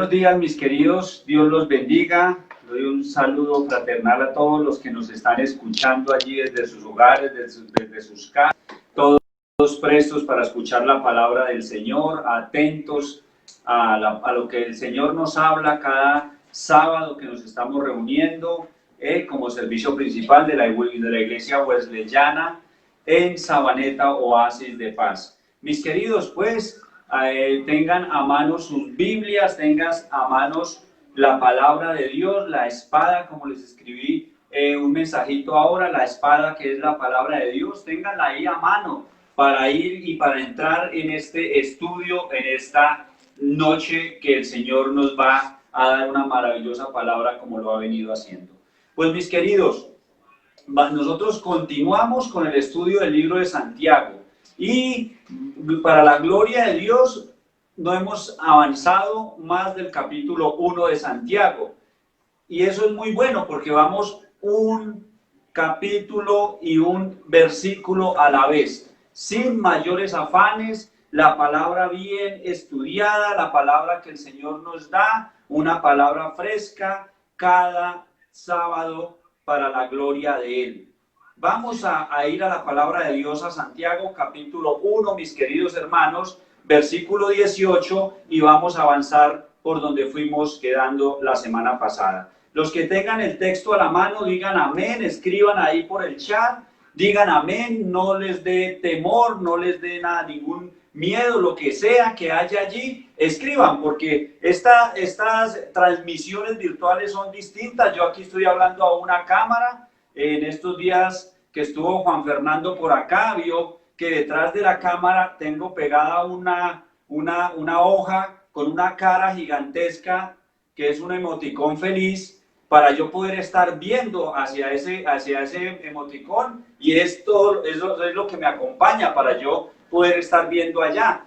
Buenos días, mis queridos, Dios los bendiga. Doy un saludo fraternal a todos los que nos están escuchando allí desde sus hogares, desde sus casas, todos prestos para escuchar la palabra del Señor, atentos a lo que el Señor nos habla cada sábado que nos estamos reuniendo como servicio principal de la Iglesia Wesleyana en Sabaneta, Oasis de Paz. Mis queridos, pues, tengan a mano sus Biblias, tengan a manos la palabra de Dios, la espada, como les escribí un mensajito ahora, la espada que es la palabra de Dios, tenganla ahí a mano para ir y para entrar en este estudio, en esta noche que el Señor nos va a dar una maravillosa palabra como lo ha venido haciendo. Pues mis queridos, nosotros continuamos con el estudio del libro de Santiago y para la gloria de Dios no hemos avanzado más del capítulo 1 de Santiago y eso es muy bueno porque vamos un capítulo y un versículo a la vez, sin mayores afanes, la palabra bien estudiada, la palabra que el Señor nos da, una palabra fresca cada sábado para la gloria de Él. Vamos a ir a la palabra de Dios, a Santiago capítulo 1, mis queridos hermanos, versículo 18, y vamos a avanzar por donde fuimos quedando la semana pasada. Los que tengan el texto a la mano, digan amén, escriban ahí por el chat, digan amén, no les dé temor, no les dé nada, ningún miedo, lo que sea que haya allí, escriban, porque estas transmisiones virtuales son distintas. Yo aquí estoy hablando a una cámara. En estos días que estuvo Juan Fernando por acá, vio que detrás de la cámara tengo pegada una hoja con una cara gigantesca, que es un emoticón feliz, para yo poder estar viendo hacia ese emoticón, y eso es lo que me acompaña para yo poder estar viendo allá.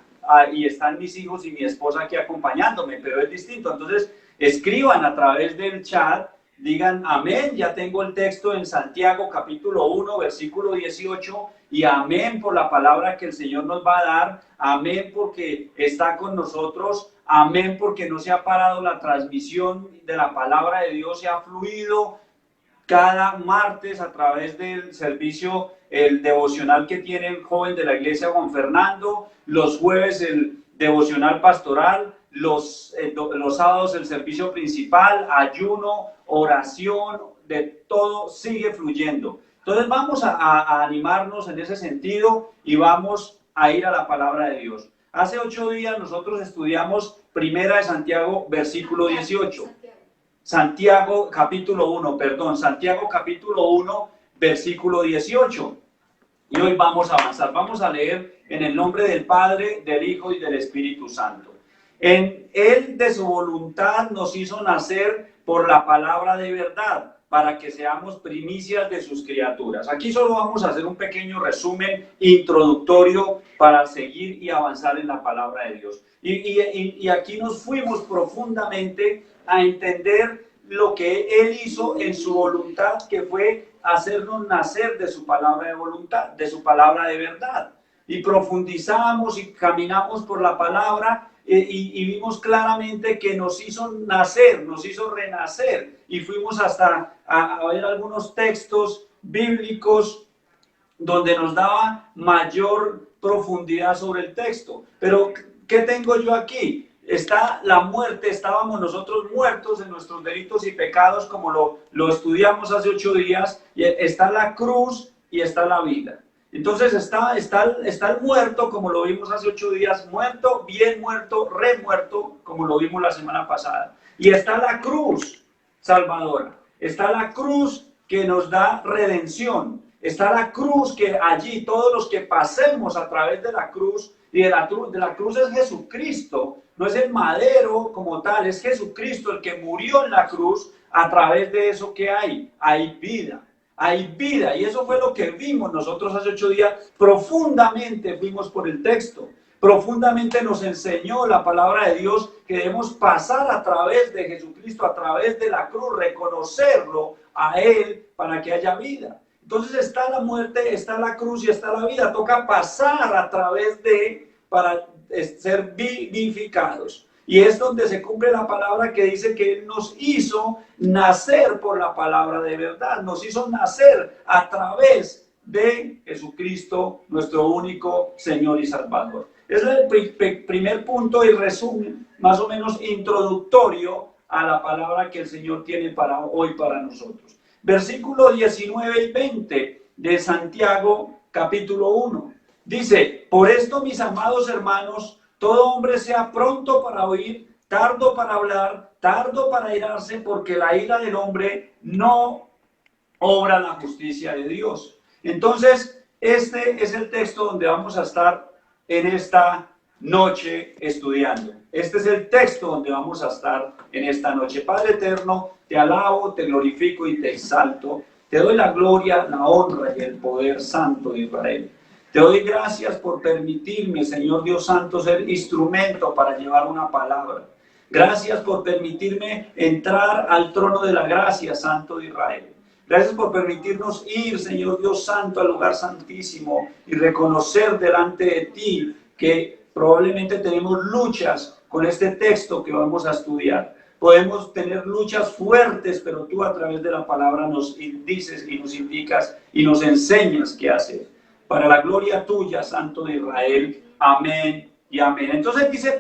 Y están mis hijos y mi esposa aquí acompañándome, pero es distinto. Entonces, escriban a través del chat, digan amén, ya tengo el texto en Santiago capítulo 1, versículo 18, y amén por la palabra que el Señor nos va a dar, amén porque está con nosotros, amén porque no se ha parado la transmisión de la palabra de Dios, se ha fluido cada martes a través del servicio, el devocional que tiene el joven de la iglesia Juan Fernando, los jueves el devocional pastoral, los sábados el servicio principal, ayuno, oración, de todo sigue fluyendo. Entonces vamos a animarnos en ese sentido y vamos a ir a la palabra de Dios. Hace 8 días nosotros estudiamos Primera de Santiago, versículo 18. Santiago capítulo 1, versículo 18. Y hoy vamos a avanzar, vamos a leer en el nombre del Padre, del Hijo y del Espíritu Santo. En Él de su voluntad nos hizo nacer por la palabra de verdad, para que seamos primicias de sus criaturas. Aquí solo vamos a hacer un pequeño resumen introductorio para seguir y avanzar en la palabra de Dios. Y aquí nos fuimos profundamente a entender lo que Él hizo en su voluntad, que fue hacernos nacer de su palabra de voluntad, de su palabra de verdad. Y profundizamos y caminamos por la palabra y vimos claramente que nos hizo nacer, nos hizo renacer. Y fuimos hasta a ver algunos textos bíblicos donde nos daba mayor profundidad sobre el texto. Pero, ¿qué tengo yo aquí? Está la muerte, estábamos nosotros muertos en nuestros delitos y pecados, como lo estudiamos hace 8 días, y está la cruz y está la vida. Entonces está el muerto, como lo vimos hace 8 días, muerto, bien muerto, remuerto, como lo vimos la semana pasada. Y está la cruz salvadora, está la cruz que nos da redención, está la cruz que allí todos los que pasemos a través de la cruz, y de la cruz es Jesucristo, no es el madero como tal, es Jesucristo el que murió en la cruz. A través de eso que hay vida. Hay vida, y eso fue lo que vimos nosotros hace 8 días. Profundamente fuimos por el texto, profundamente nos enseñó la palabra de Dios que debemos pasar a través de Jesucristo, a través de la cruz, reconocerlo a Él para que haya vida. Entonces está la muerte, está la cruz y está la vida. Toca pasar a través de para ser vivificados. Y es donde se cumple la palabra que dice que Él nos hizo nacer por la palabra de verdad, nos hizo nacer a través de Jesucristo, nuestro único Señor y Salvador. Ese es el primer punto y resumen, más o menos introductorio a la palabra que el Señor tiene para hoy para nosotros. Versículos 19 y 20 de Santiago, capítulo 1. Dice: por esto, mis amados hermanos, todo hombre sea pronto para oír, tardo para hablar, tardo para airarse, porque la ira del hombre no obra la justicia de Dios. Entonces, este es el texto donde vamos a estar en esta noche estudiando. Este es el texto donde vamos a estar en esta noche. Padre eterno, te alabo, te glorifico y te exalto. Te doy la gloria, la honra y el poder santo de Israel. Te doy gracias por permitirme, Señor Dios Santo, ser instrumento para llevar una palabra. Gracias por permitirme entrar al trono de la gracia, Santo de Israel. Gracias por permitirnos ir, Señor Dios Santo, al lugar santísimo y reconocer delante de ti que probablemente tenemos luchas con este texto que vamos a estudiar. Podemos tener luchas fuertes, pero tú a través de la palabra nos dices y nos indicas y nos enseñas qué hacer. Para la gloria tuya, Santo de Israel. Amén y amén. Entonces dice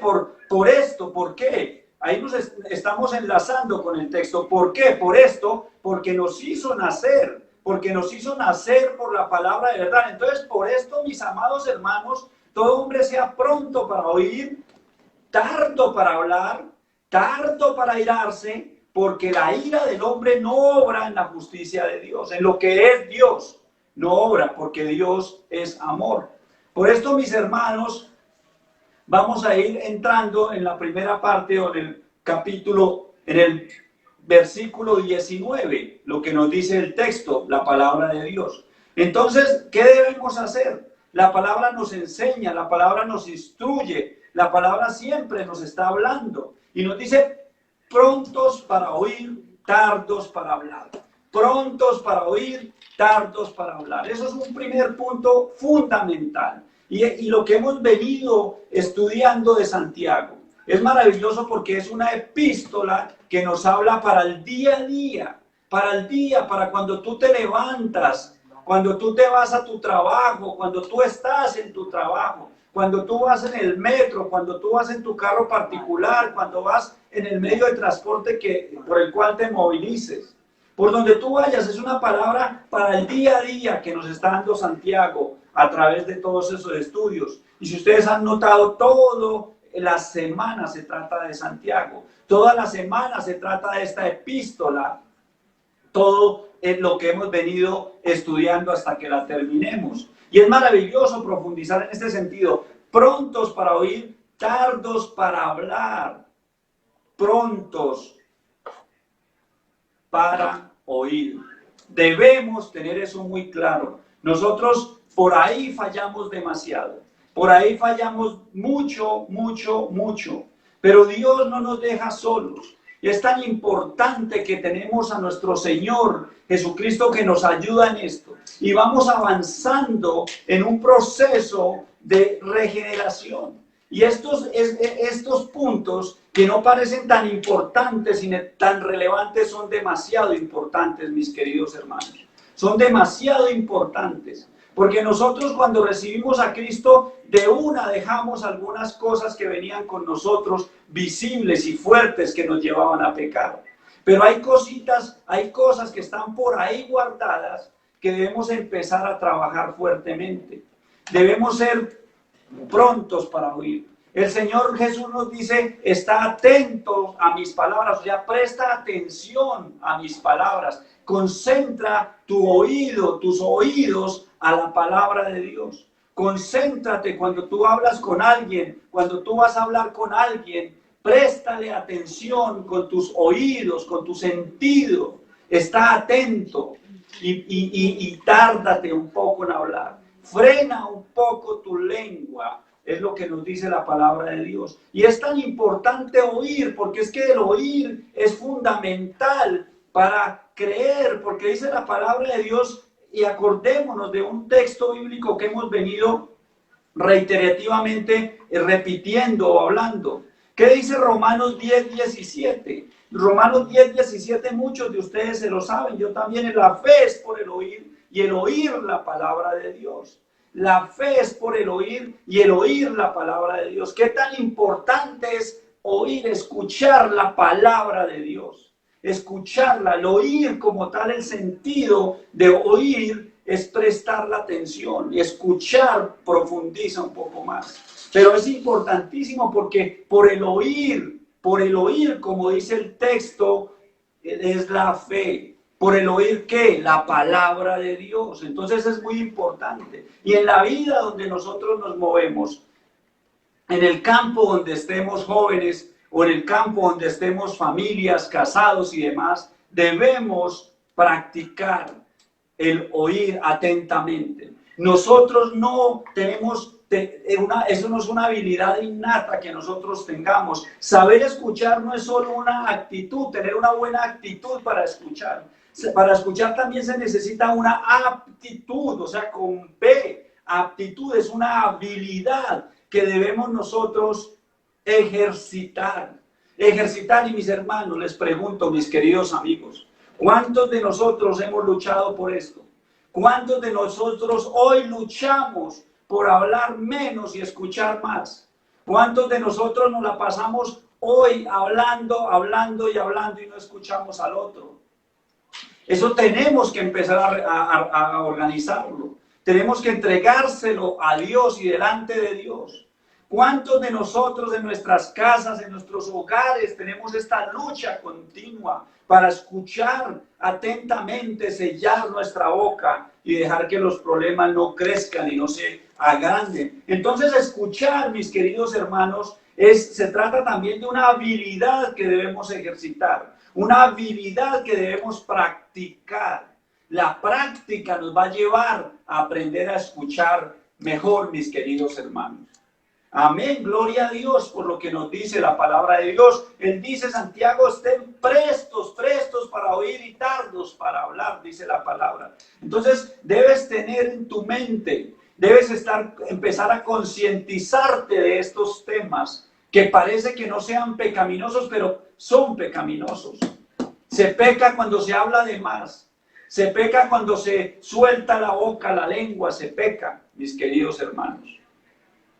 por esto, ¿por qué? Ahí nos estamos enlazando con el texto. ¿Por qué? Por esto, porque nos hizo nacer, porque nos hizo nacer por la palabra de verdad. Entonces, por esto, mis amados hermanos, todo hombre sea pronto para oír, tardo para hablar, tardo para airarse, porque la ira del hombre no obra en la justicia de Dios, en lo que es Dios. No obra, porque Dios es amor. Por esto, mis hermanos, vamos a ir entrando en la primera parte o en el capítulo, en el versículo 19, lo que nos dice el texto, la palabra de Dios. Entonces, ¿qué debemos hacer? La palabra nos enseña, la palabra nos instruye, la palabra siempre nos está hablando y nos dice prontos para oír, tardos para hablar. Prontos para oír, tardos para hablar. Eso es un primer punto fundamental. Y lo que hemos venido estudiando de Santiago es maravilloso porque es una epístola que nos habla para el día a día, para cuando tú te levantas, cuando tú te vas a tu trabajo, cuando tú estás en tu trabajo, cuando tú vas en el metro, cuando tú vas en tu carro particular, cuando vas en el medio de transporte por el cual te movilices. Por donde tú vayas, es una palabra para el día a día que nos está dando Santiago a través de todos esos estudios. Y si ustedes han notado, toda la semana se trata de Santiago. Toda la semana se trata de esta epístola. Todo es lo que hemos venido estudiando hasta que la terminemos. Y es maravilloso profundizar en este sentido. Prontos para oír, tardos para hablar. Prontos para oír. Debemos tener eso muy claro. Nosotros por ahí fallamos demasiado. Por ahí fallamos mucho. Pero Dios no nos deja solos. Y es tan importante que tenemos a nuestro Señor Jesucristo que nos ayuda en esto. Y vamos avanzando en un proceso de regeneración. Y estos puntos que no parecen tan importantes y tan relevantes son demasiado importantes, mis queridos hermanos. Son demasiado importantes. Porque nosotros cuando recibimos a Cristo, de una dejamos algunas cosas que venían con nosotros, visibles y fuertes, que nos llevaban a pecar. Pero hay cosas que están por ahí guardadas, que debemos empezar a trabajar fuertemente. Debemos ser prontos para oír. El Señor Jesús nos dice, está atento a mis palabras, o sea, presta atención a mis palabras. Concentra tu oído, tus oídos a la palabra de Dios. Concéntrate cuando tú hablas con alguien, cuando tú vas a hablar con alguien, préstale atención con tus oídos, con tu sentido. Está atento y tárdate un poco en hablar. Frena un poco tu lengua, es lo que nos dice la palabra de Dios. Y es tan importante oír, porque es que el oír es fundamental para creer, porque dice la palabra de Dios, y acordémonos de un texto bíblico que hemos venido reiterativamente repitiendo o hablando. ¿Qué dice Romanos 10:17? Romanos 10:17, muchos de ustedes se lo saben, yo también. La fe es por el oír y el oír la palabra de Dios. La fe es por el oír y el oír la palabra de Dios. ¿Qué tan importante es oír, escuchar la palabra de Dios? Escucharla, el oír como tal, el sentido de oír es prestar la atención, y escuchar profundiza un poco más. Pero es importantísimo porque por el oír, como dice el texto, es la fe. ¿Por el oír qué? La palabra de Dios. Entonces es muy importante. Y en la vida donde nosotros nos movemos, en el campo donde estemos jóvenes o en el campo donde estemos familias, casados y demás, debemos practicar el oír atentamente. Nosotros no tenemos, eso no es una habilidad innata que nosotros tengamos. Saber escuchar no es solo una actitud, tener una buena actitud para escuchar. Para escuchar también se necesita una aptitud, o sea, con P. Aptitud es una habilidad que debemos nosotros ejercitar. Ejercitar, y mis hermanos, les pregunto, mis queridos amigos, ¿cuántos de nosotros hemos luchado por esto? ¿Cuántos de nosotros hoy luchamos por hablar menos y escuchar más? ¿Cuántos de nosotros nos la pasamos hoy hablando y no escuchamos al otro? Eso tenemos que empezar a organizarlo. Tenemos que entregárselo a Dios y delante de Dios. ¿Cuántos de nosotros en nuestras casas, en nuestros hogares, tenemos esta lucha continua para escuchar atentamente, sellar nuestra boca y dejar que los problemas no crezcan y no se agranden? Entonces, escuchar, mis queridos hermanos, se trata también de una habilidad que debemos ejercitar, una habilidad que debemos practicar. La práctica nos va a llevar a aprender a escuchar mejor, mis queridos hermanos. Amén, gloria a Dios por lo que nos dice la palabra de Dios. Él dice, Santiago, estén prestos para oír y tardos para hablar, dice la palabra. Entonces, debes tener en tu mente, debes empezar a concientizarte de estos temas que parece que no sean pecaminosos, pero son pecaminosos. Se peca cuando se habla de más. Se peca cuando se suelta la boca, la lengua, se peca, mis queridos hermanos.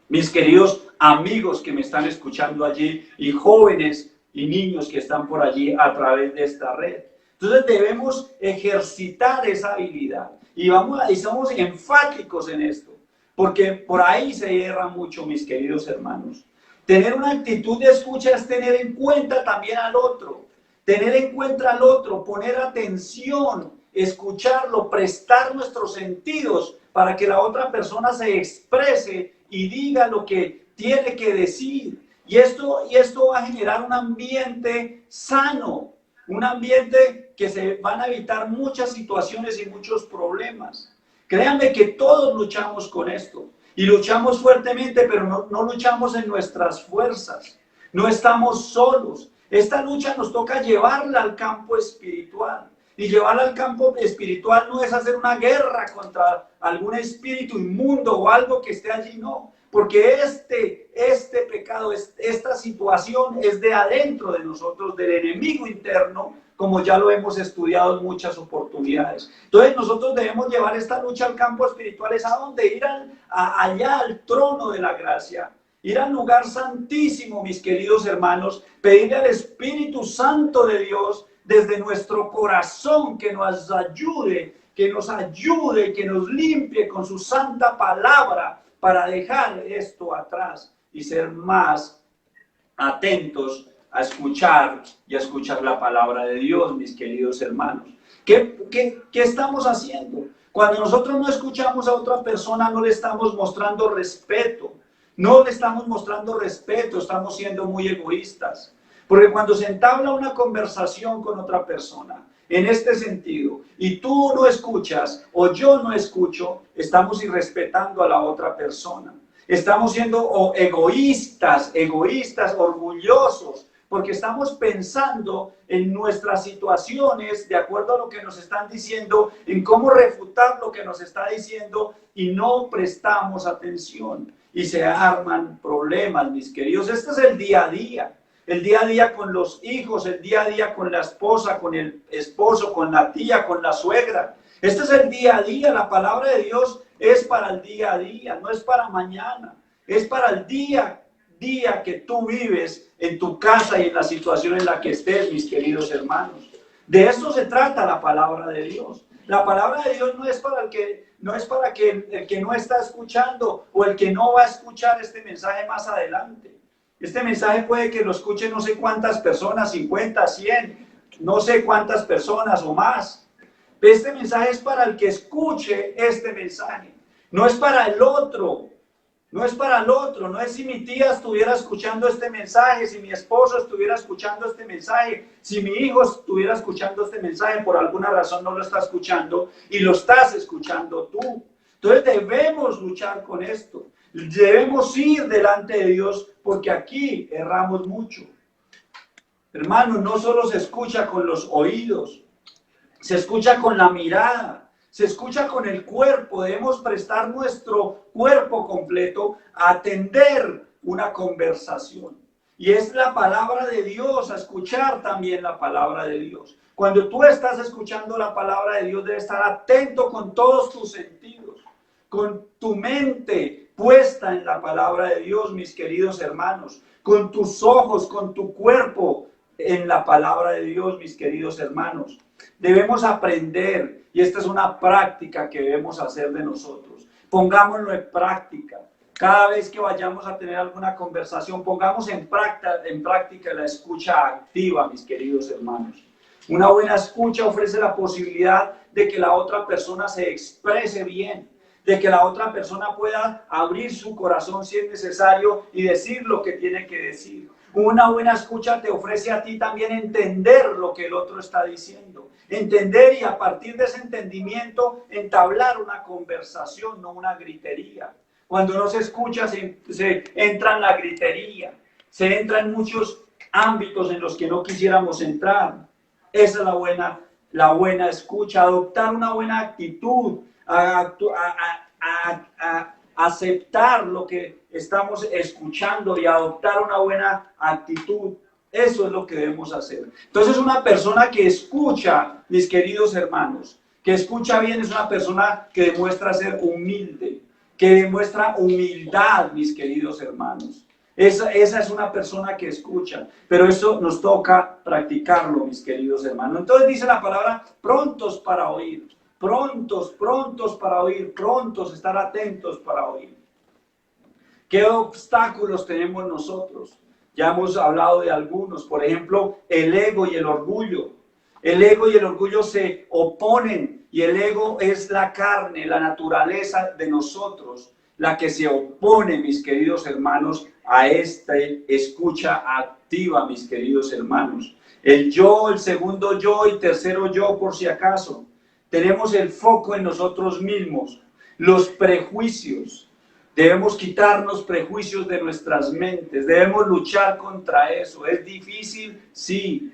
Mis queridos amigos que me están escuchando allí, y jóvenes y niños que están por allí a través de esta red. Entonces debemos ejercitar esa habilidad y somos enfáticos en esto, porque por ahí se hierra mucho, mis queridos hermanos. Tener una actitud de escucha es tener en cuenta también al otro, tener en cuenta al otro, poner atención, escucharlo, prestar nuestros sentidos para que la otra persona se exprese y diga lo que tiene que decir. Y esto va a generar un ambiente sano, un ambiente que se van a evitar muchas situaciones y muchos problemas. Créanme que todos luchamos con esto y luchamos fuertemente, pero no luchamos en nuestras fuerzas. No estamos solos. Esta lucha nos toca llevarla al campo espiritual. Y llevarla al campo espiritual no es hacer una guerra contra algún espíritu inmundo o algo que esté allí, no. Porque este pecado, esta situación es de adentro de nosotros, del enemigo interno, como ya lo hemos estudiado en muchas oportunidades. Entonces nosotros debemos llevar esta lucha al campo espiritual, es a donde ir allá al trono de la gracia. Ir al lugar santísimo, mis queridos hermanos, pedirle al Espíritu Santo de Dios desde nuestro corazón que nos ayude, que nos limpie con su santa palabra para dejar esto atrás y ser más atentos a escuchar y a escuchar la palabra de Dios, mis queridos hermanos. ¿Qué estamos haciendo? Cuando nosotros no escuchamos a otra persona, no le estamos mostrando respeto. No le estamos mostrando respeto, estamos siendo muy egoístas. Porque cuando se entabla una conversación con otra persona, en este sentido, y tú no escuchas o yo no escucho, estamos irrespetando a la otra persona. Estamos siendo egoístas, orgullosos, porque estamos pensando en nuestras situaciones de acuerdo a lo que nos están diciendo, en cómo refutar lo que nos está diciendo y no prestamos atención. y se arman problemas, mis queridos. Este es el día a día con los hijos, el día a día con la esposa, con el esposo, con la tía, con la suegra. Este es el día a día. La palabra de Dios es para el día a día, no es para mañana, es para el día que tú vives en tu casa y en la situación en la que estés, mis queridos hermanos. De esto se trata la palabra de Dios. La palabra de Dios no es para el que no está escuchando o el que no va a escuchar este mensaje más adelante. Este mensaje puede que lo escuchen no sé cuántas personas, 50, 100, no sé cuántas personas o más. Este mensaje es para el que escuche este mensaje. No es para el otro. No es para el otro, no es si mi tía estuviera escuchando este mensaje, si mi esposo estuviera escuchando este mensaje, si mi hijo estuviera escuchando este mensaje, por alguna razón no lo está escuchando y lo estás escuchando tú. Entonces debemos luchar con esto, debemos ir delante de Dios porque aquí erramos mucho. Hermano, no solo se escucha con los oídos, se escucha con la mirada. Se escucha con el cuerpo, debemos prestar nuestro cuerpo completo a atender una conversación. Y es la palabra de Dios, a escuchar también la palabra de Dios. Cuando tú estás escuchando la palabra de Dios, debes estar atento con todos tus sentidos, con tu mente puesta en la palabra de Dios, mis queridos hermanos, con tus ojos, con tu cuerpo en la palabra de Dios, mis queridos hermanos. Debemos aprender, y esta es una práctica que debemos hacer de nosotros. Pongámoslo en práctica. Cada vez que vayamos a tener alguna conversación, pongamos en práctica la escucha activa, mis queridos hermanos. Una buena escucha ofrece la posibilidad de que la otra persona se exprese bien, de que la otra persona pueda abrir su corazón si es necesario y decir lo que tiene que decir. Una buena escucha te ofrece a ti también entender lo que el otro está diciendo. Entender y a partir de ese entendimiento entablar una conversación, no una gritería. Cuando no se escucha se entra en la gritería. Se entra en muchos ámbitos en los que no quisiéramos entrar. Esa es la buena escucha. Adoptar una buena actitud. Aceptar lo que estamos escuchando y adoptar una buena actitud. Eso es lo que debemos hacer. Entonces, una persona que escucha, mis queridos hermanos, que escucha bien es una persona que demuestra ser humilde, que demuestra humildad, mis queridos hermanos. Esa es una persona que escucha, pero eso nos toca practicarlo, mis queridos hermanos. Entonces dice la palabra, prontos para oír. Prontos para oír, prontos, estar atentos para oír. ¿Qué obstáculos tenemos nosotros? Ya hemos hablado de algunos, por ejemplo, el ego y el orgullo. El ego y el orgullo se oponen y el ego es la carne, la naturaleza de nosotros, la que se opone, mis queridos hermanos, a esta escucha activa, mis queridos hermanos. El yo, el segundo yo y tercero yo, por si acaso. Tenemos el foco en nosotros mismos, los prejuicios. Debemos quitarnos prejuicios de nuestras mentes, debemos luchar contra eso. ¿Es difícil? Sí.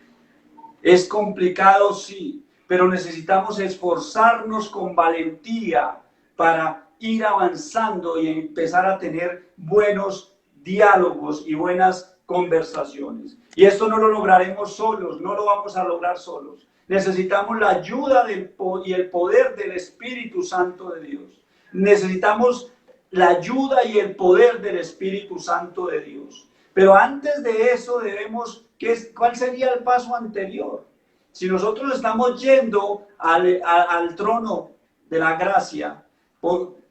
¿Es complicado? Sí. Pero necesitamos esforzarnos con valentía para ir avanzando y empezar a tener buenos diálogos y buenas conversaciones. Y esto no lo lograremos solos, no lo vamos a lograr solos. Necesitamos la ayuda y el poder del Espíritu Santo de Dios. Necesitamos la ayuda y el poder del Espíritu Santo de Dios. Pero antes de eso ¿cuál sería el paso anterior? Si nosotros estamos yendo al trono de la gracia,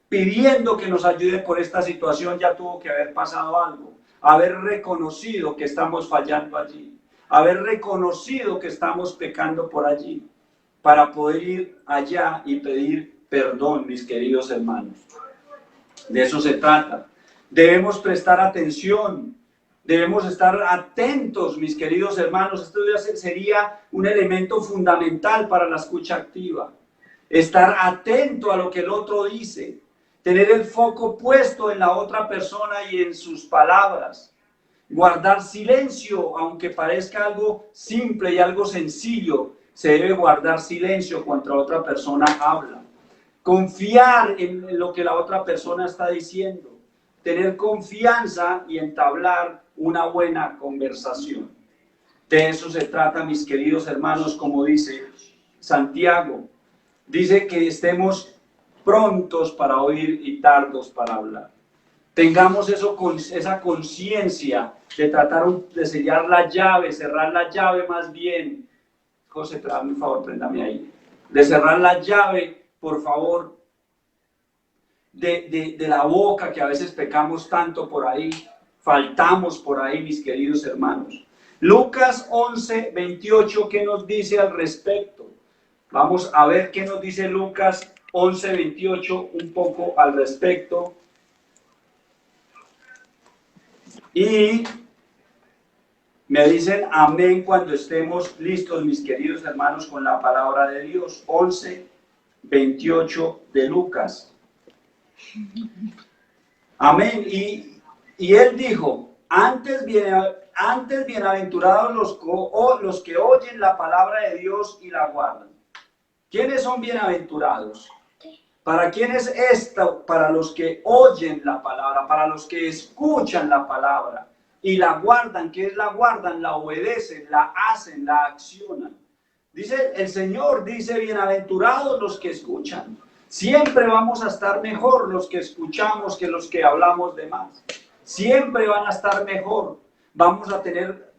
pidiendo que nos ayude por esta situación, ya tuvo que haber pasado algo. Haber reconocido que estamos fallando allí. Haber reconocido que estamos pecando por allí, para poder ir allá y pedir perdón, mis queridos hermanos. De eso se trata. Debemos prestar atención, debemos estar atentos, mis queridos hermanos. Esto sería un elemento fundamental para la escucha activa. Estar atento a lo que el otro dice, tener el foco puesto en la otra persona y en sus palabras. Guardar silencio, aunque parezca algo simple y algo sencillo, se debe guardar silencio cuando otra persona habla. Confiar en lo que la otra persona está diciendo. tener confianza y entablar una buena conversación. De eso se trata, mis queridos hermanos, como dice Santiago. Dice que estemos prontos para oír y tardos para hablar. Tengamos esa conciencia de tratar de sellar la llave, cerrar la llave más bien. José, dame un favor, préndame ahí. De cerrar la llave, por favor, de la boca, que a veces pecamos tanto por ahí, faltamos por ahí, mis queridos hermanos. Lucas 11, 28, ¿qué nos dice al respecto? Vamos a ver qué nos dice Lucas 11, 28, un poco al respecto. Y me dicen amén cuando estemos listos, mis queridos hermanos, con la palabra de Dios. 11, 28 de Lucas. Amén. Y él dijo, antes bienaventurados los que oyen la palabra de Dios y la guardan. ¿Quiénes son bienaventurados? ¿Para quién es esto? Para los que oyen la palabra, para los que escuchan la palabra y la guardan. ¿Qué es la guardan? La obedecen, la hacen, la accionan. Dice el Señor, dice, bienaventurados los que escuchan. Siempre vamos a estar mejor los que escuchamos que los que hablamos de más. Siempre van a estar mejor. Vamos a tener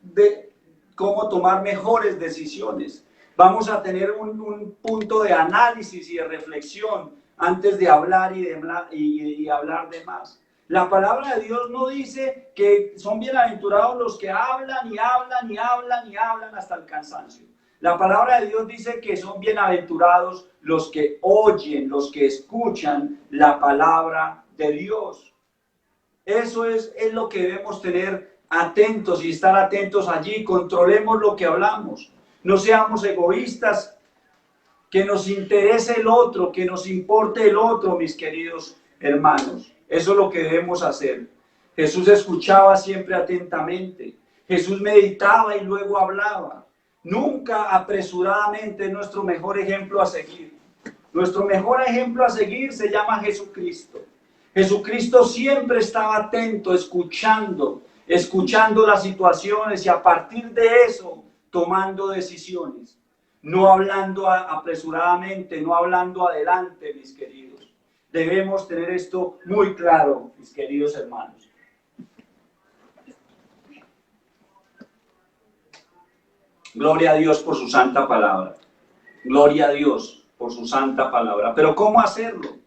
cómo tomar mejores decisiones. Vamos a tener un punto de análisis y de reflexión antes de hablar y hablar de más. La palabra de Dios no dice que son bienaventurados los que hablan y hablan y hablan y hablan hasta el cansancio. La palabra de Dios dice que son bienaventurados los que oyen, los que escuchan la palabra de Dios. Eso es lo que debemos tener atentos y estar atentos allí. Controlemos lo que hablamos. No seamos egoístas, que nos interese el otro, que nos importe el otro, mis queridos hermanos. Eso es lo que debemos hacer. Jesús escuchaba siempre atentamente. Jesús meditaba y luego hablaba. Nunca apresuradamente. Es nuestro mejor ejemplo a seguir. Nuestro mejor ejemplo a seguir se llama Jesucristo. Jesucristo siempre estaba atento, escuchando las situaciones y a partir de eso tomando decisiones. No hablando apresuradamente, no hablando adelante, mis queridos. Debemos tener esto muy claro, mis queridos hermanos. Gloria a Dios por su santa palabra. Gloria a Dios por su santa palabra. Pero ¿cómo hacerlo?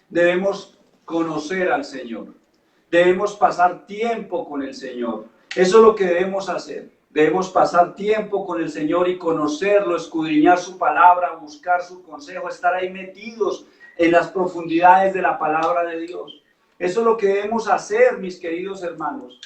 Debemos conocer al Señor. Debemos pasar tiempo con el Señor. Eso es lo que debemos hacer. Debemos pasar tiempo con el Señor y conocerlo, escudriñar su palabra, buscar su consejo, estar ahí metidos en las profundidades de la palabra de Dios. Eso es lo que debemos hacer, mis queridos hermanos,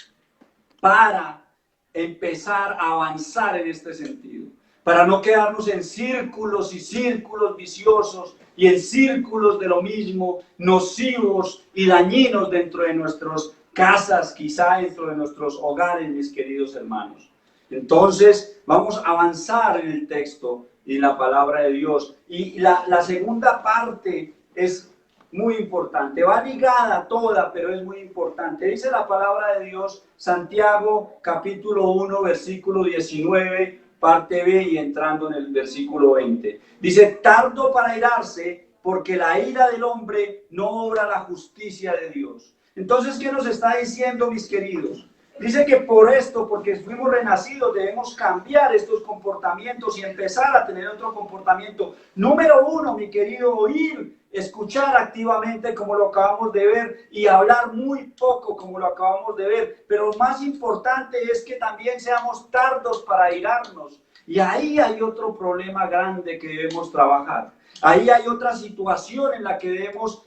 para empezar a avanzar en este sentido. Para no quedarnos en círculos y círculos viciosos y en círculos de lo mismo, nocivos y dañinos dentro de nuestras casas, quizá dentro de nuestros hogares, mis queridos hermanos. Entonces, vamos a avanzar en el texto y la palabra de Dios. Y la segunda parte es muy importante. Va ligada toda, pero es muy importante. Dice la palabra de Dios, Santiago, capítulo 1, versículo 19, parte B y entrando en el versículo 20. Dice, tardo para irarse, porque la ira del hombre no obra la justicia de Dios. Entonces, ¿qué nos está diciendo, mis queridos? Dice que por esto, porque fuimos renacidos, debemos cambiar estos comportamientos y empezar a tener otro comportamiento. Número uno, mi querido, oír, escuchar activamente como lo acabamos de ver y hablar muy poco como lo acabamos de ver. Pero lo más importante es que también seamos tardos para irarnos. Y ahí hay otro problema grande que debemos trabajar. Ahí hay otra situación en la que debemos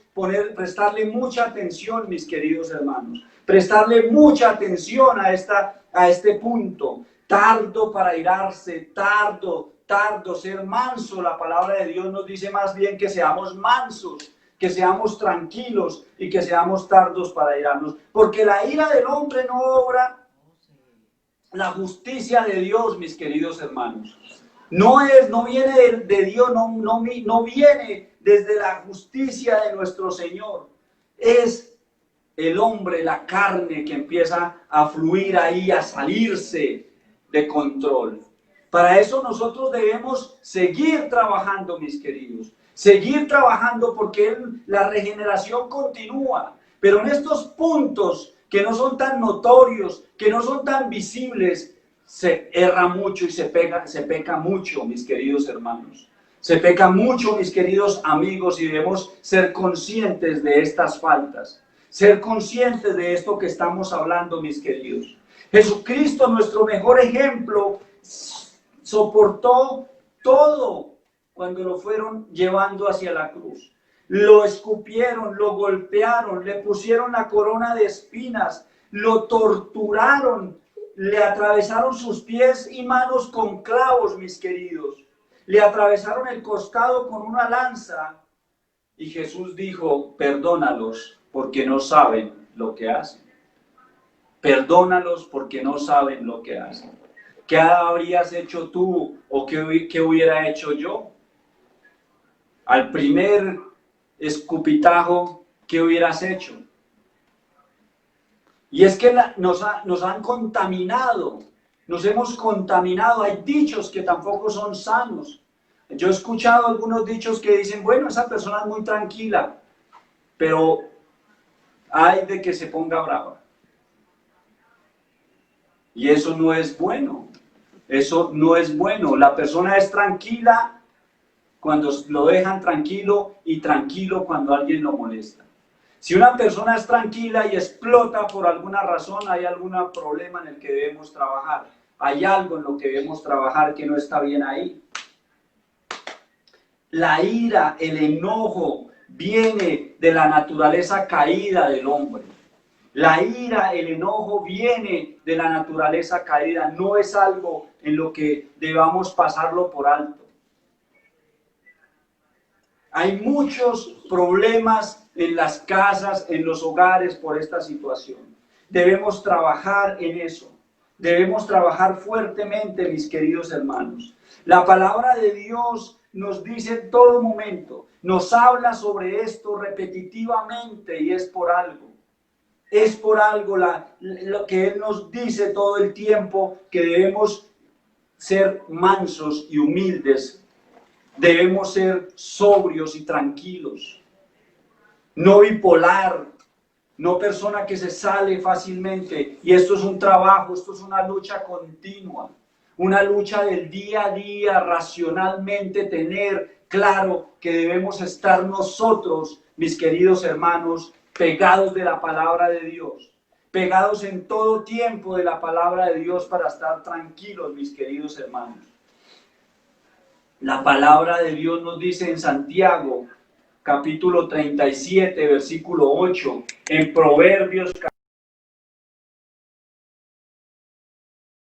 prestarle mucha atención, mis queridos hermanos. Prestarle mucha atención a este punto. Tardo para irarse, tardo, ser manso. La palabra de Dios nos dice más bien que seamos mansos, que seamos tranquilos y que seamos tardos para irarnos. Porque la ira del hombre no obra la justicia de Dios, mis queridos hermanos. No viene de Dios, no viene desde la justicia de nuestro Señor. Es el hombre, la carne que empieza a fluir ahí, a salirse de control. Para eso nosotros debemos seguir trabajando, mis queridos. Seguir trabajando porque la regeneración continúa. Pero en estos puntos que no son tan notorios, que no son tan visibles, se erra mucho y se peca mucho, mis queridos hermanos. Se peca mucho, mis queridos amigos, y debemos ser conscientes de estas faltas. Ser conscientes de esto que estamos hablando, mis queridos. Jesucristo, nuestro mejor ejemplo, soportó todo cuando lo fueron llevando hacia la cruz. Lo escupieron, lo golpearon, le pusieron la corona de espinas, lo torturaron, le atravesaron sus pies y manos con clavos, mis queridos. Le atravesaron el costado con una lanza y Jesús dijo: perdónalos porque no saben lo que hacen. Perdónalos porque no saben lo que hacen. ¿Qué habrías hecho tú o qué hubiera hecho yo? Al primer escupitajo, ¿qué hubieras hecho? Y es que nos han contaminado, nos hemos contaminado. Hay dichos que tampoco son sanos. Yo he escuchado algunos dichos que dicen: bueno, esa persona es muy tranquila, pero hay de que se ponga brava. Y eso no es bueno. Eso no es bueno. La persona es tranquila cuando lo dejan tranquilo y tranquilo cuando alguien lo molesta. Si una persona es tranquila y explota por alguna razón, hay algún problema en el que debemos trabajar. Hay algo en lo que debemos trabajar que no está bien ahí. La ira, el enojo, viene de la naturaleza caída del hombre. La ira, el enojo viene de la naturaleza caída. No es algo en lo que debamos pasarlo por alto. Hay muchos problemas en las casas, en los hogares por esta situación. Debemos trabajar en eso. Debemos trabajar fuertemente, mis queridos hermanos. La palabra de Dios nos dice en todo momento, nos habla sobre esto repetitivamente y es por algo. Es por algo lo que Él nos dice todo el tiempo, que debemos ser mansos y humildes. Debemos ser sobrios y tranquilos, no bipolar, no persona que se sale fácilmente. Y esto es un trabajo, esto es una lucha continua, una lucha del día a día, racionalmente tener claro que debemos estar nosotros, mis queridos hermanos, pegados de la palabra de Dios, pegados en todo tiempo de la palabra de Dios para estar tranquilos, mis queridos hermanos. La palabra de Dios nos dice en Santiago, capítulo 37, versículo 8, en Proverbios,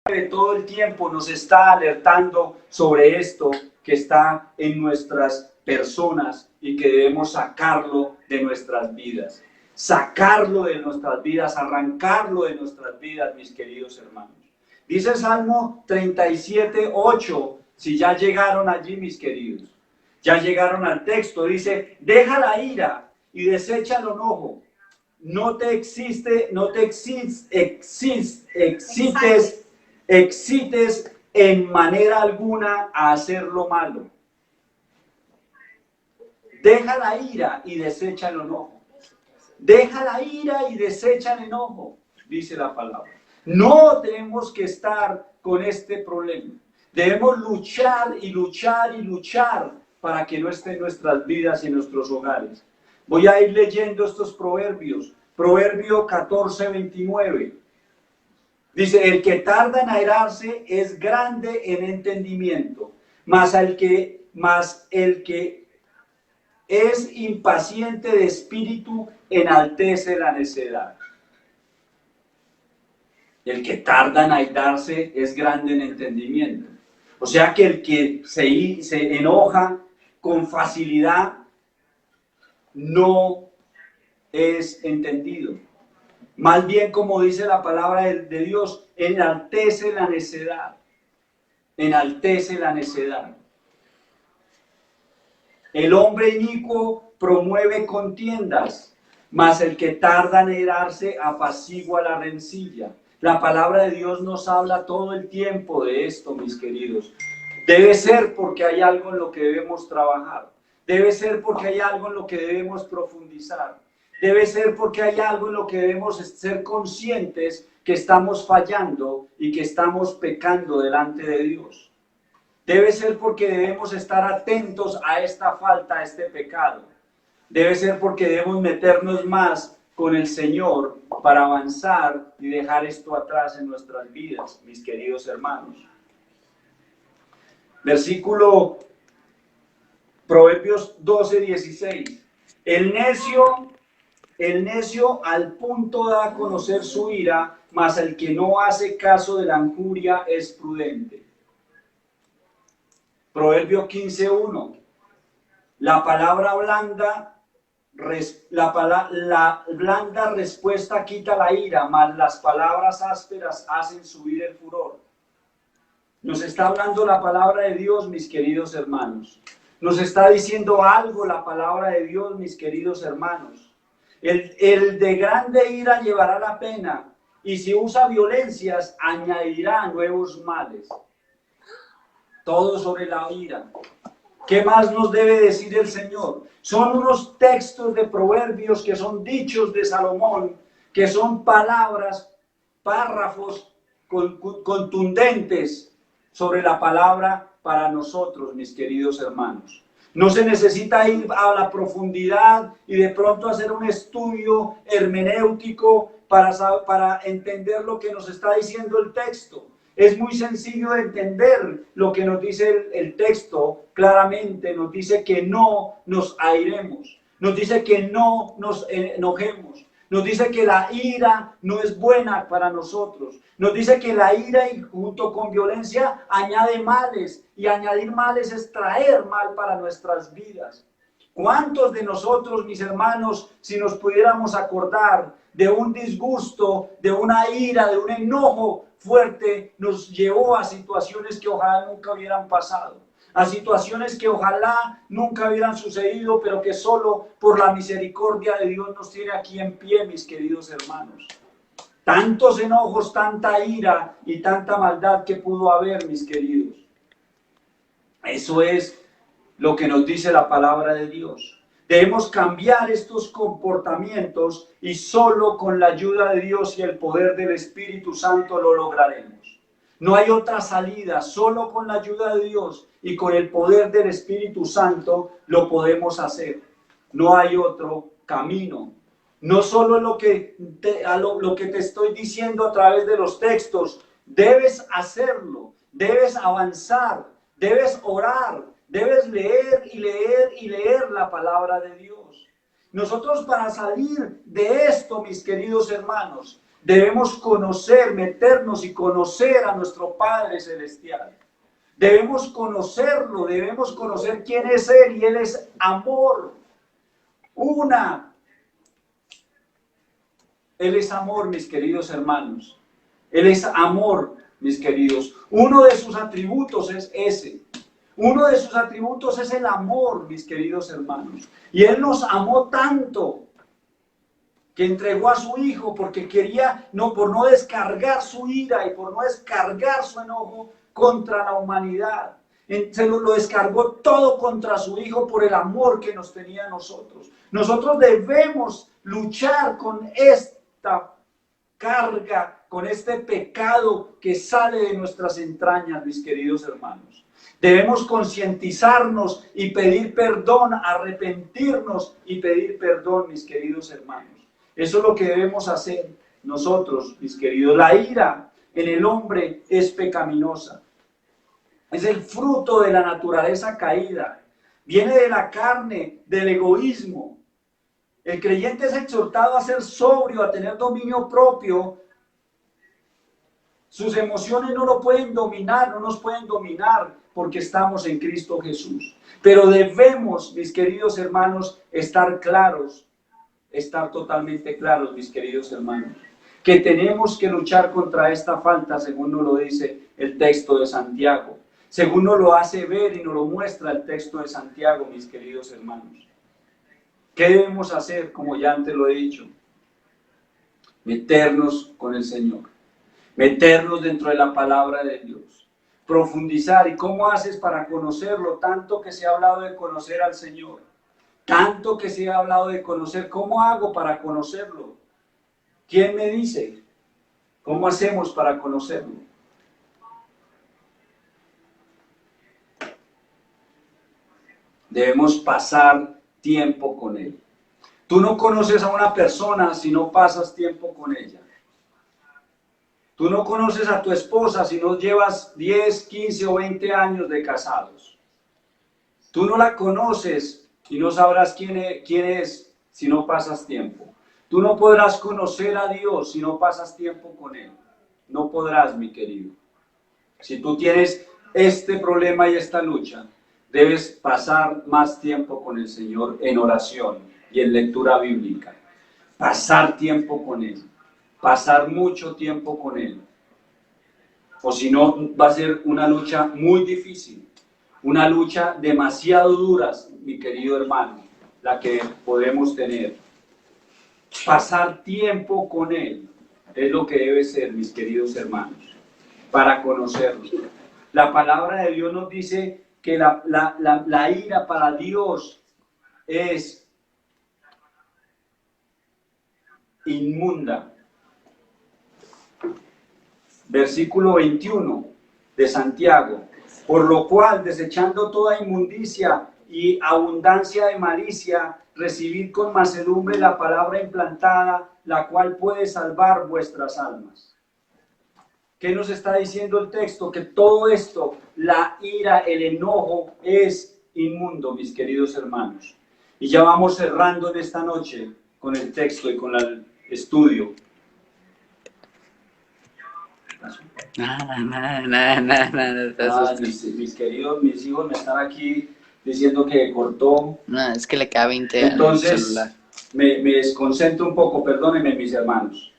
de todo el tiempo nos está alertando sobre esto que está en nuestras personas y que debemos sacarlo de nuestras vidas. Sacarlo de nuestras vidas, arrancarlo de nuestras vidas, mis queridos hermanos. Dice Salmo 37, 8. Si ya llegaron allí, mis queridos, ya llegaron al texto, dice: deja la ira y desecha el enojo. No te excites en manera alguna a hacer lo malo. Deja la ira y desecha el enojo. Deja la ira y desecha el enojo, dice la palabra. No tenemos que estar con este problema. Debemos luchar y luchar y luchar para que no esté en nuestras vidas y en nuestros hogares. Voy a ir leyendo estos proverbios. Proverbio 14, 29. Dice: el que tarda en airarse es grande en entendimiento, mas el que es impaciente de espíritu enaltece la necedad. El que tarda en airarse es grande en entendimiento. O sea que el que se enoja con facilidad no es entendido. Más bien, como dice la palabra de Dios, enaltece la necedad. Enaltece la necedad. El hombre inicuo promueve contiendas, mas el que tarda en airarse apacigua la rencilla. La palabra de Dios nos habla todo el tiempo de esto, mis queridos. Debe ser porque hay algo en lo que debemos trabajar. Debe ser porque hay algo en lo que debemos profundizar. Debe ser porque hay algo en lo que debemos ser conscientes que estamos fallando y que estamos pecando delante de Dios. Debe ser porque debemos estar atentos a esta falta, a este pecado. Debe ser porque debemos meternos más con el Señor para avanzar y dejar esto atrás en nuestras vidas, mis queridos hermanos. Versículo Proverbios 12:16. El necio al punto da a conocer su ira, mas el que no hace caso de la injuria es prudente. Proverbio 15:1. La blanda respuesta quita la ira, mas las palabras ásperas hacen subir el furor. Nos está hablando la palabra de Dios, mis queridos hermanos. Nos está diciendo algo la palabra de Dios, mis queridos hermanos. El de grande ira llevará la pena, y si usa violencias, añadirá nuevos males. Todo sobre la ira. ¿Qué más nos debe decir el Señor? Son unos textos de Proverbios que son dichos de Salomón, que son palabras, párrafos contundentes sobre la palabra para nosotros, mis queridos hermanos. No se necesita ir a la profundidad y de pronto hacer un estudio hermenéutico para entender lo que nos está diciendo el texto. Es muy sencillo de entender lo que nos dice el texto. Claramente nos dice que no nos airemos, nos dice que no nos enojemos, nos dice que la ira no es buena para nosotros, nos dice que la ira y junto con violencia añade males, y añadir males es traer mal para nuestras vidas. ¿Cuántos de nosotros, mis hermanos, si nos pudiéramos acordar de un disgusto, de una ira, de un enojo fuerte, nos llevó a situaciones que ojalá nunca hubieran pasado, a situaciones que ojalá nunca hubieran sucedido, pero que solo por la misericordia de Dios nos tiene aquí en pie, mis queridos hermanos? Tantos enojos, tanta ira y tanta maldad que pudo haber, mis queridos. Eso es lo que nos dice la palabra de Dios. Debemos cambiar estos comportamientos y solo con la ayuda de Dios y el poder del Espíritu Santo lo lograremos. No hay otra salida, solo con la ayuda de Dios y con el poder del Espíritu Santo lo podemos hacer. No hay otro camino. No solo lo que te estoy diciendo a través de los textos, debes hacerlo, debes avanzar, debes orar, debes leer y leer y leer la palabra de Dios. Nosotros, para salir de esto, mis queridos hermanos, debemos conocer, meternos y conocer a nuestro Padre Celestial. Debemos conocerlo, debemos conocer quién es Él, y Él es amor. Él es amor, mis queridos hermanos. Él es amor, mis queridos. Uno de sus atributos es ese. Uno de sus atributos es el amor, mis queridos hermanos. Y Él nos amó tanto que entregó a su Hijo porque quería, por no descargar su ira y por no descargar su enojo contra la humanidad. Se lo descargó todo contra su Hijo por el amor que nos tenía a nosotros. Nosotros debemos luchar con esta carga, con este pecado que sale de nuestras entrañas, mis queridos hermanos. Debemos concientizarnos y pedir perdón, arrepentirnos y pedir perdón, mis queridos hermanos. Eso es lo que debemos hacer nosotros, mis queridos. La ira en el hombre es pecaminosa. Es el fruto de la naturaleza caída. Viene de la carne, del egoísmo. El creyente es exhortado a ser sobrio, a tener dominio propio. Sus emociones no lo pueden dominar, no nos pueden dominar porque estamos en Cristo Jesús. Pero debemos, mis queridos hermanos, estar claros, estar totalmente claros, mis queridos hermanos, que tenemos que luchar contra esta falta, según nos lo dice el texto de Santiago, según nos lo hace ver y nos lo muestra el texto de Santiago, mis queridos hermanos. ¿Qué debemos hacer? Como ya antes lo he dicho, meternos con el Señor, meternos dentro de la palabra de Dios, profundizar. ¿Y cómo haces para conocerlo? Tanto que se ha hablado de conocer al Señor, tanto que se ha hablado de conocer. ¿Cómo hago para conocerlo? ¿Quién me dice? ¿Cómo hacemos para conocerlo? Debemos pasar tiempo con Él. Tú no conoces a una persona si no pasas tiempo con ella. Tú no conoces a tu esposa si no llevas 10, 15 o 20 años de casados. Tú no la conoces y no sabrás quién es si no pasas tiempo. Tú no podrás conocer a Dios si no pasas tiempo con Él. No podrás, mi querido. Si tú tienes este problema y esta lucha, debes pasar más tiempo con el Señor en oración y en lectura bíblica. Pasar tiempo con Él. Pasar mucho tiempo con Él. O si no, va a ser una lucha muy difícil. Una lucha demasiado dura, mi querido hermano, la que podemos tener. Pasar tiempo con Él es lo que debe ser, mis queridos hermanos, para conocerlo. La palabra de Dios nos dice que la ira para Dios es inmunda. Versículo 21 de Santiago. Por lo cual, desechando toda inmundicia y abundancia de malicia, recibid con mansedumbre la palabra implantada, la cual puede salvar vuestras almas. ¿Qué nos está diciendo el texto? Que todo esto, la ira, el enojo, es inmundo, mis queridos hermanos. Y ya vamos cerrando en esta noche con el texto y con el estudio. Nada. Mis queridos, mis hijos me están aquí diciendo que cortó. No, es que le queda 20 al Entonces, celular. me desconcentro un poco, perdónenme mis hermanos.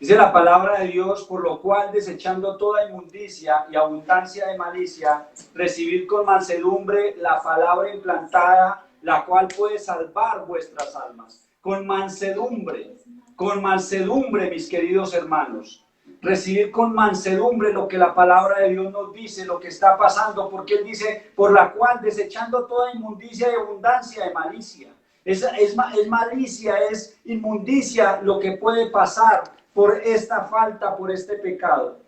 Dice la palabra de Dios, por lo cual desechando toda inmundicia y abundancia de malicia, recibid con mansedumbre la palabra implantada, la cual puede salvar vuestras almas. Con mansedumbre, mis queridos hermanos. Recibir con mansedumbre lo que la palabra de Dios nos dice, lo que está pasando, porque Él dice, por la cual desechando toda inmundicia y abundancia de malicia. Es malicia, es inmundicia lo que puede pasar por esta falta, por este pecado.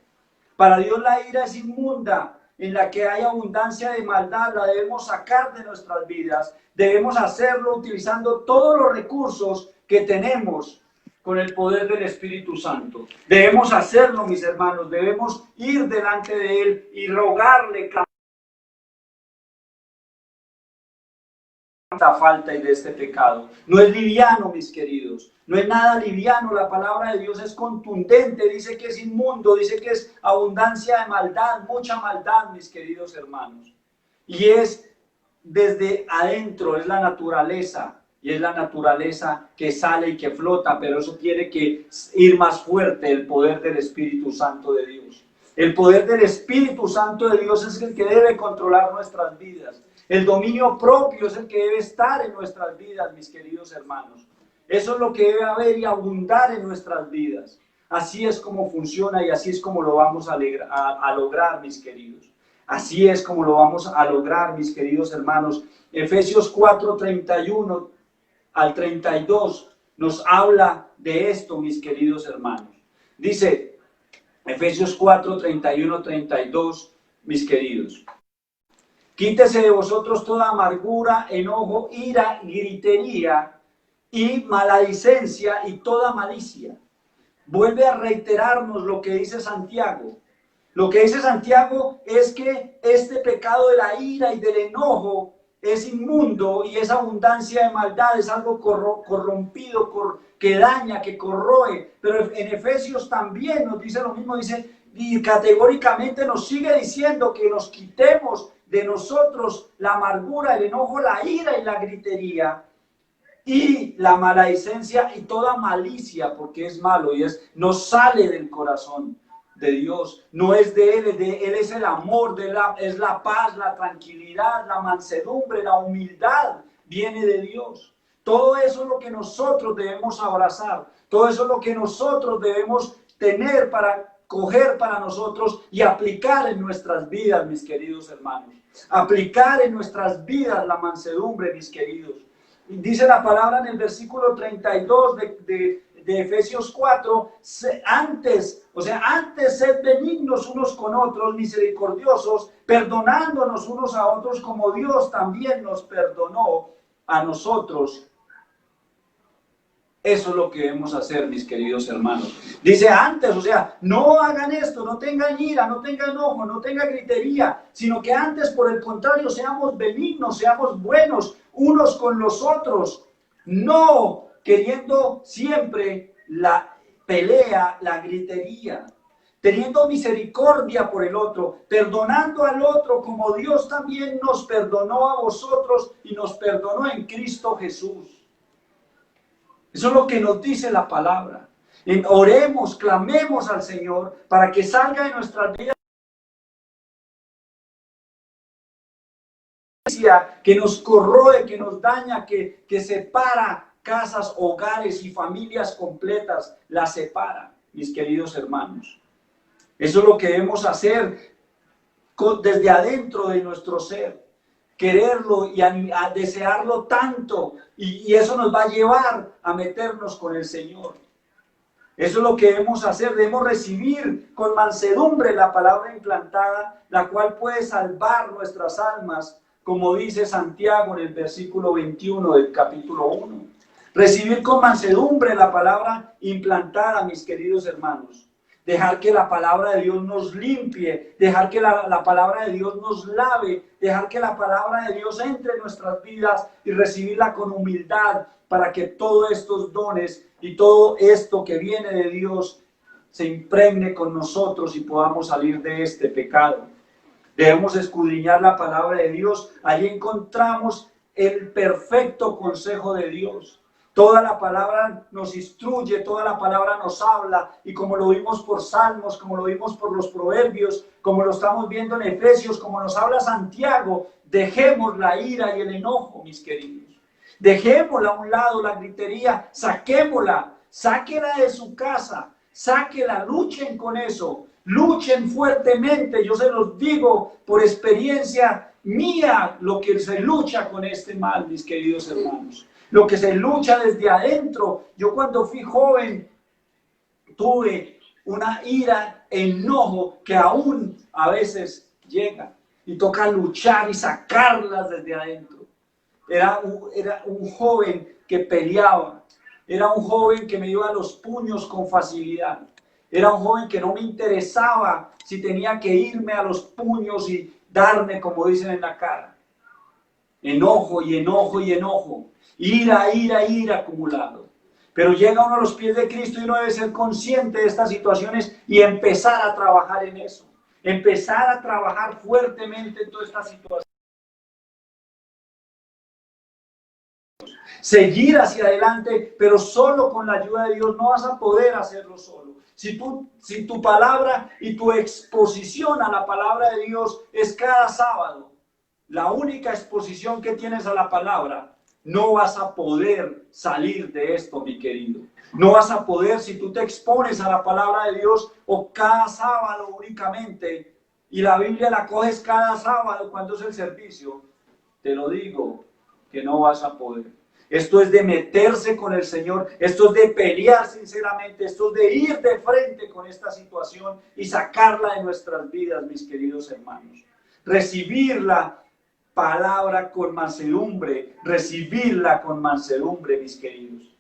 Para Dios la ira es inmunda, en la que hay abundancia de maldad, la debemos sacar de nuestras vidas. Debemos hacerlo utilizando todos los recursos que tenemos con el poder del Espíritu Santo. Debemos hacerlo, mis hermanos, debemos ir delante de Él y rogarle, esta falta y de este pecado. No es liviano, mis queridos, no es nada liviano. La palabra de Dios es contundente, dice que es inmundo, dice que es abundancia de maldad, mucha maldad, mis queridos hermanos. Y es desde adentro, es la naturaleza, y es la naturaleza que sale y que flota, pero eso tiene que ir más fuerte, el poder del Espíritu Santo de Dios. El poder del Espíritu Santo de Dios es el que debe controlar nuestras vidas. El dominio propio es el que debe estar en nuestras vidas, mis queridos hermanos. Eso es lo que debe haber y abundar en nuestras vidas. Así es como funciona y así es como lo vamos a lograr, mis queridos. Así es como lo vamos a lograr, mis queridos hermanos. Efesios 4, 31 al 32 nos habla de esto, mis queridos hermanos. Dice Efesios 4, 31, 32, mis queridos. Quítese de vosotros toda amargura, enojo, ira, gritería y maledicencia y toda malicia. Vuelve a reiterarnos lo que dice Santiago. Lo que dice Santiago es que este pecado de la ira y del enojo es inmundo y es abundancia de maldad, es algo corrompido, que daña, que corroe. Pero en Efesios también nos dice lo mismo, dice, y categóricamente nos sigue diciendo que nos quitemos de nosotros la amargura, el enojo, la ira y la gritería y la maledicencia y toda malicia, porque es malo y no sale del corazón de Dios, no es de Él, Él es el amor, es la paz, la tranquilidad, la mansedumbre, la humildad, viene de Dios. Todo eso es lo que nosotros debemos abrazar. Todo eso es lo que nosotros debemos tener para coger para nosotros y aplicar en nuestras vidas, mis queridos hermanos. Aplicar en nuestras vidas la mansedumbre, mis queridos. Dice la palabra en el versículo 32 de Efesios 4, antes sed benignos unos con otros, misericordiosos, perdonándonos unos a otros como Dios también nos perdonó a nosotros. Eso es lo que debemos hacer, mis queridos hermanos. Dice antes, no hagan esto, no tengan ira, no tengan enojo, no tengan gritería, sino que antes, por el contrario, seamos benignos, seamos buenos unos con los otros, no queriendo siempre la pelea, la gritería, teniendo misericordia por el otro, perdonando al otro como Dios también nos perdonó a vosotros y nos perdonó en Cristo Jesús. Eso es lo que nos dice la palabra. Oremos, clamemos al Señor para que salga de nuestras vidas que nos corroe, que nos daña, que separa casas, hogares y familias completas, las separa, mis queridos hermanos. Eso es lo que debemos hacer desde adentro de nuestro ser. Quererlo y a desearlo tanto, y eso nos va a llevar a meternos con el Señor. Eso es lo que debemos hacer. Debemos recibir con mansedumbre la palabra implantada, la cual puede salvar nuestras almas, como dice Santiago en el versículo 21 del capítulo 1. Recibir con mansedumbre la palabra implantada, mis queridos hermanos. Dejar que la palabra de Dios nos limpie, dejar que la palabra de Dios nos lave, dejar que la palabra de Dios entre en nuestras vidas y recibirla con humildad para que todos estos dones y todo esto que viene de Dios se impregne con nosotros y podamos salir de este pecado. Debemos escudriñar la palabra de Dios. Allí encontramos el perfecto consejo de Dios. Toda la palabra nos instruye, toda la palabra nos habla, y como lo vimos por Salmos, como lo vimos por los Proverbios, como lo estamos viendo en Efesios, como nos habla Santiago, dejemos la ira y el enojo, mis queridos. Dejémosla a un lado, la gritería, saquémosla, sáquela de su casa, sáquela, luchen con eso, luchen fuertemente. Yo se los digo por experiencia mía, lo que se lucha con este mal, mis queridos hermanos. Lo que se lucha desde adentro. Yo cuando fui joven tuve una ira, enojo que aún a veces llega y toca luchar y sacarlas desde adentro. Era un joven que peleaba, era un joven que me iba a los puños con facilidad, era un joven que no me interesaba si tenía que irme a los puños y darme, como dicen en la cara. Enojo y enojo y enojo. Ira, ira, ira acumulado. Pero llega uno a los pies de Cristo y uno debe ser consciente de estas situaciones y empezar a trabajar en eso. Empezar a trabajar fuertemente en toda esta situación. Seguir hacia adelante, pero solo con la ayuda de Dios. No vas a poder hacerlo solo. Si tu palabra y tu exposición a la palabra de Dios es cada sábado, la única exposición que tienes a la palabra, no vas a poder salir de esto, mi querido. No vas a poder si tú te expones a la palabra de Dios o cada sábado únicamente, y la Biblia la coges cada sábado cuando es el servicio. Te lo digo, que no vas a poder. Esto es de meterse con el Señor, esto es de pelear sinceramente, esto es de ir de frente con esta situación y sacarla de nuestras vidas, mis queridos hermanos. Recibir la palabra con mansedumbre, recibirla con mansedumbre, mis queridos.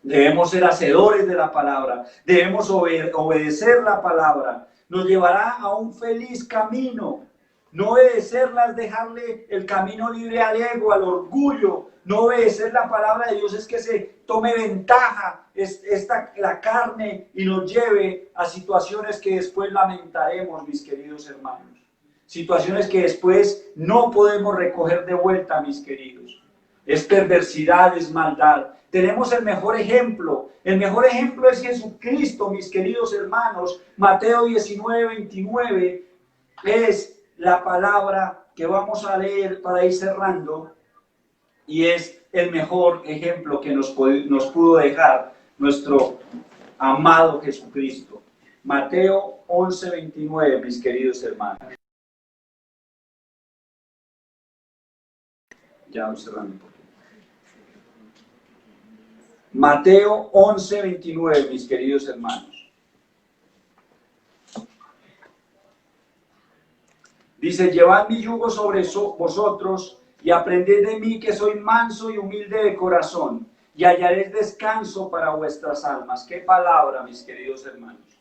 Debemos ser hacedores de la palabra, debemos obedecer la palabra. Nos llevará a un feliz camino. No obedecerla es dejarle el camino libre al ego, al orgullo. No obedecer la palabra de Dios es que se tome ventaja la carne y nos lleve a situaciones que después lamentaremos, mis queridos hermanos. Situaciones que después no podemos recoger de vuelta, mis queridos. Es perversidad, es maldad. Tenemos el mejor ejemplo. El mejor ejemplo es Jesucristo, mis queridos hermanos. Mateo 19:29 es la palabra que vamos a leer para ir cerrando. Y es el mejor ejemplo que nos pudo dejar nuestro amado Jesucristo. Mateo 11:29, mis queridos hermanos. Ya voy cerrando un poquito. Mateo 11:29, mis queridos hermanos. Dice, llevad mi yugo sobre vosotros y aprended de mí, que soy manso y humilde de corazón, y hallaréis descanso para vuestras almas. Qué palabra, mis queridos hermanos.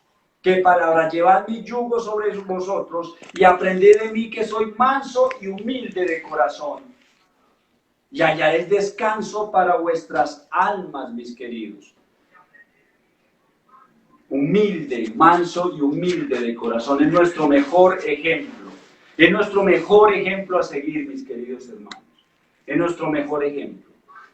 Qué palabra. Llevad mi yugo sobre vosotros y aprended de mí, que soy manso y humilde de corazón, y hallaréis descanso para vuestras almas, mis queridos. Humilde, manso y humilde de corazón. Es nuestro mejor ejemplo. Es nuestro mejor ejemplo a seguir, mis queridos hermanos. Es nuestro mejor ejemplo.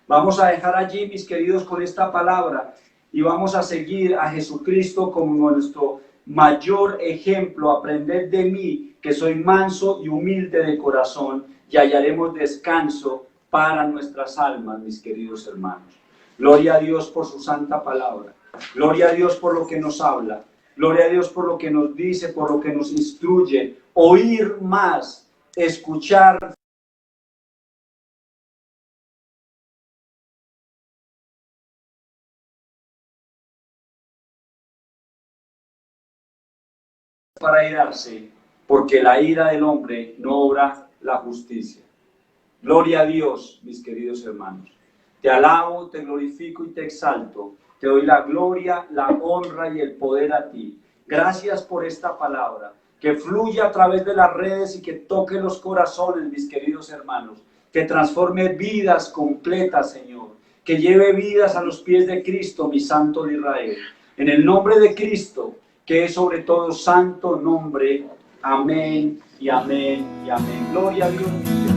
Vamos a dejar allí, mis queridos, con esta palabra y vamos a seguir a Jesucristo como nuestro mayor ejemplo. Aprended de mí, que soy manso y humilde de corazón, y hallaremos descanso para nuestras almas, mis queridos hermanos. Gloria a Dios por su santa palabra. Gloria a Dios por lo que nos habla. Gloria a Dios por lo que nos dice, por lo que nos instruye. Oír más, escuchar para airarse, porque la ira del hombre no obra la justicia. Gloria a Dios, mis queridos hermanos. Te alabo, te glorifico y te exalto. Te doy la gloria, la honra y el poder a ti. Gracias por esta palabra, que fluya a través de las redes y que toque los corazones, mis queridos hermanos. Que transforme vidas completas, Señor. Que lleve vidas a los pies de Cristo, mi Santo de Israel. En el nombre de Cristo, que es sobre todo santo nombre. Amén y amén y amén. Gloria a Dios.